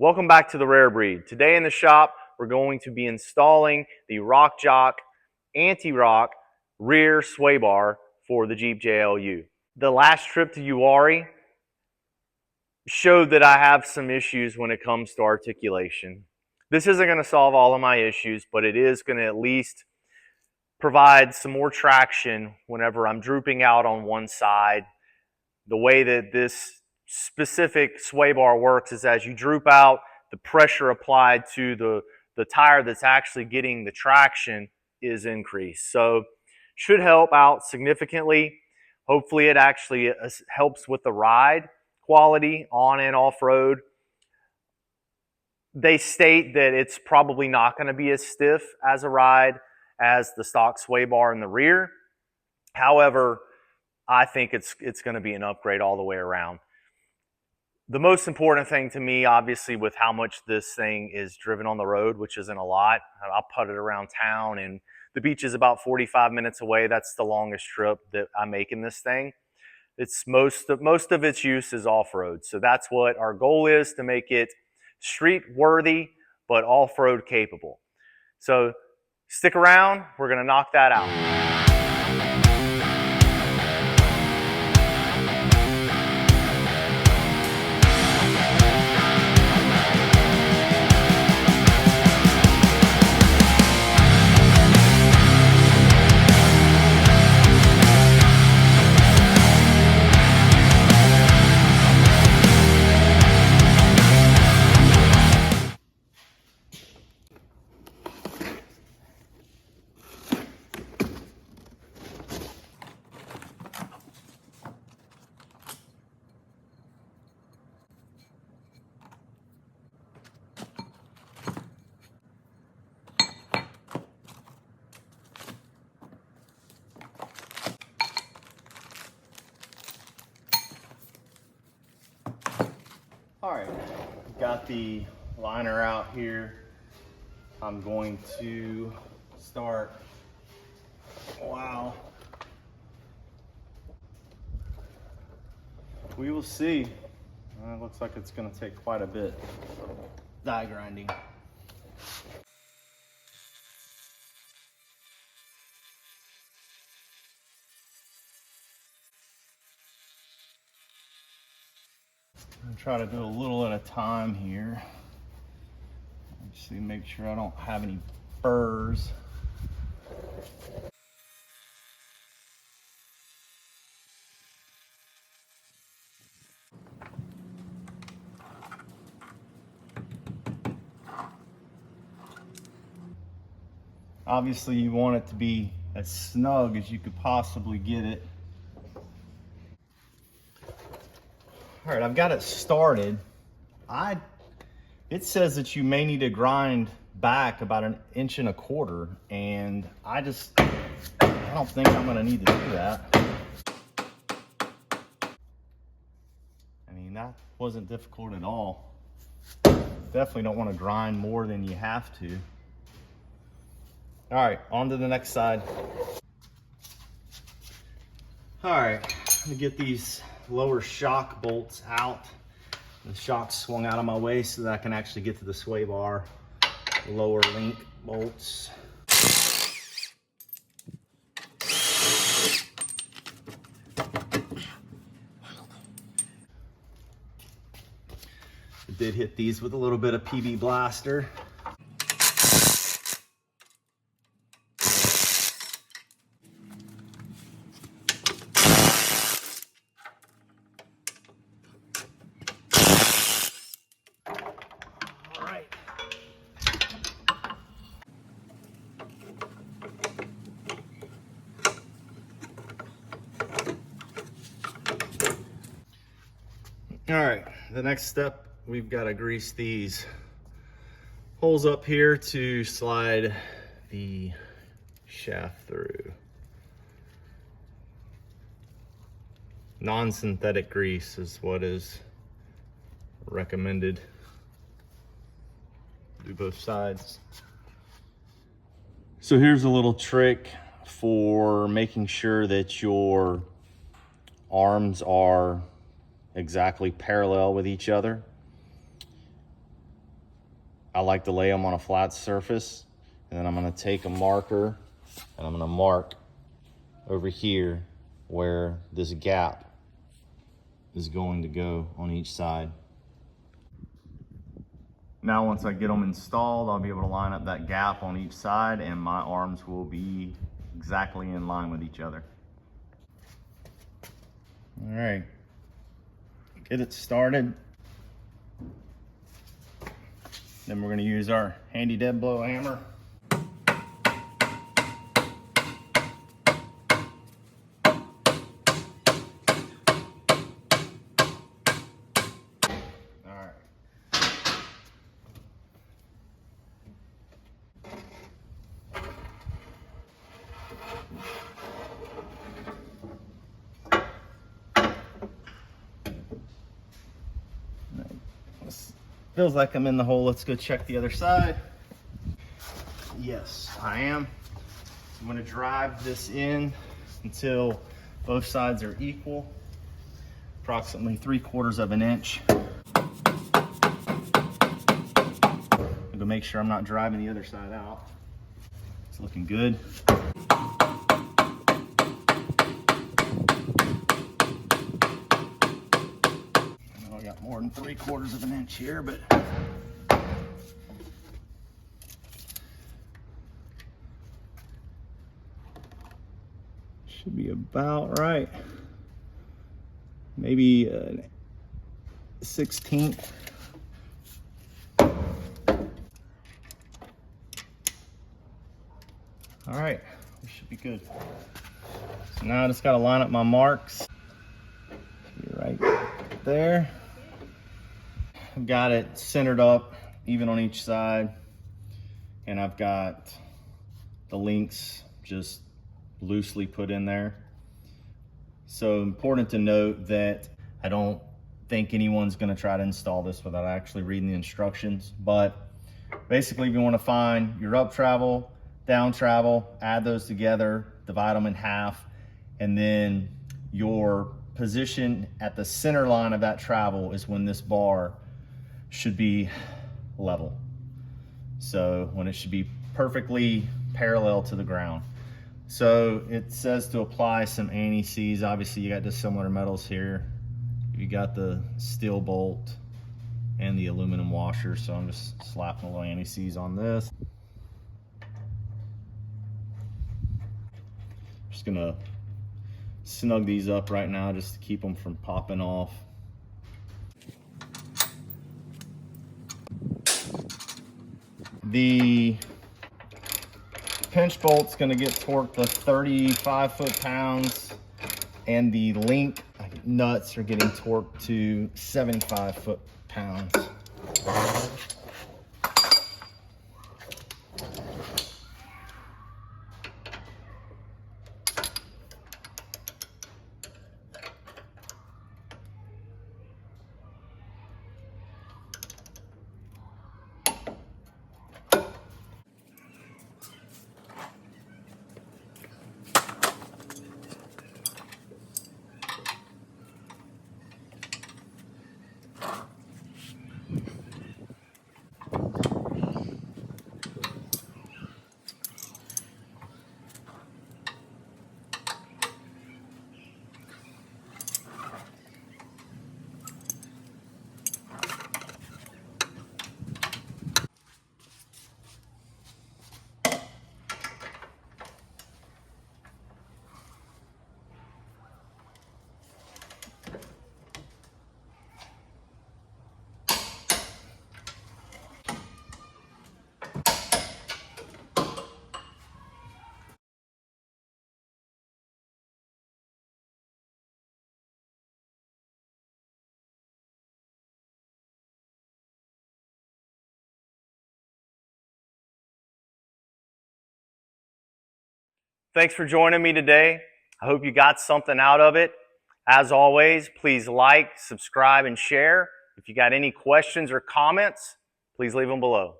Welcome back to the Rare Breed. Today in the shop, we're going to be installing the RockJock Antirock rear sway bar for the Jeep JLU. The last trip to Uwharrie showed that I have some issues when it comes to articulation. This isn't going to solve all of my issues, but it is going to at least provide some more traction whenever I'm drooping out on one side. The way that this specific sway bar works is as you droop out, the pressure applied to the tire that's actually getting the traction is increased. So should help out significantly. Hopefully it actually helps with the ride quality on and off-road. They state that it's probably not going to be as stiff as a ride as the stock sway bar in the rear. However, I think it's going to be an upgrade all the way around. The most important thing to me, obviously, with how much this thing is driven on the road, which isn't a lot. I'll put it around town, and the beach is about 45 minutes away. That's the longest trip that I make in this thing. It's most of its use is off-road. So that's what our goal is, to make it street worthy, but off-road capable. So stick around. We're going to knock that out. All right, got the liner out here. I'm going to start, wow. We will see. It looks like it's gonna take quite a bit. Die grinding. I'm gonna try to do a little at a time here. Just make sure I don't have any burrs. Obviously, you want it to be as snug as you could possibly get it. All right, I've got it started. It says that you may need to grind back about 1.25 inches, and I don't think I'm gonna need to do that. I mean, that wasn't difficult at all. Definitely don't want to grind more than you have to. All right, on to the next side. All right, I'm gonna get these lower shock bolts out. The shock swung out of my way so that I can actually get to the sway bar. The lower link bolts. I did hit these with a little bit of PB Blaster. All right, the next step, we've got to grease these holes up here to slide the shaft through. Non-synthetic grease is what is recommended. Do both sides. So here's a little trick for making sure that your arms are exactly parallel with each other. I like to lay them on a flat surface, and then I'm gonna take a marker and I'm gonna mark over here where this gap is going to go on each side. Now once I get them installed, I'll be able to line up that gap on each side and my arms will be exactly in line with each other. All right, get it started. Then we're gonna use our handy dead blow hammer. Feels like I'm in the hole. Let's go check the other side. Yes, I am. I'm gonna drive this in until both sides are equal, approximately 3/4 of an inch. I'm gonna make sure I'm not driving the other side out. It's looking good. I got more than 3/4 of an inch here, but should be about right. Maybe a 1/16. All right, we should be good. So now I just got to line up my marks. Right there. I've got it centered up, even on each side, and I've got the links just loosely put in there. So important to note that I don't think anyone's going to try to install this without actually reading the instructions, but basically if you want to find your up travel, down travel, add those together, divide them in half, and then your position at the center line of that travel is when this bar should be level. So when it should be perfectly parallel to the ground. So it says to apply some anti-seize. Obviously you got dissimilar metals here. You got the steel bolt and the aluminum washer. So I'm just slapping a little anti-seize on this. Just gonna snug these up right now just to keep them from popping off. The pinch bolt's gonna get torqued to 35 foot-pounds, and the link nuts are getting torqued to 75 foot-pounds. Thanks for joining me today. I hope you got something out of it. As always, please like, subscribe, and share. If you got any questions or comments, please leave them below.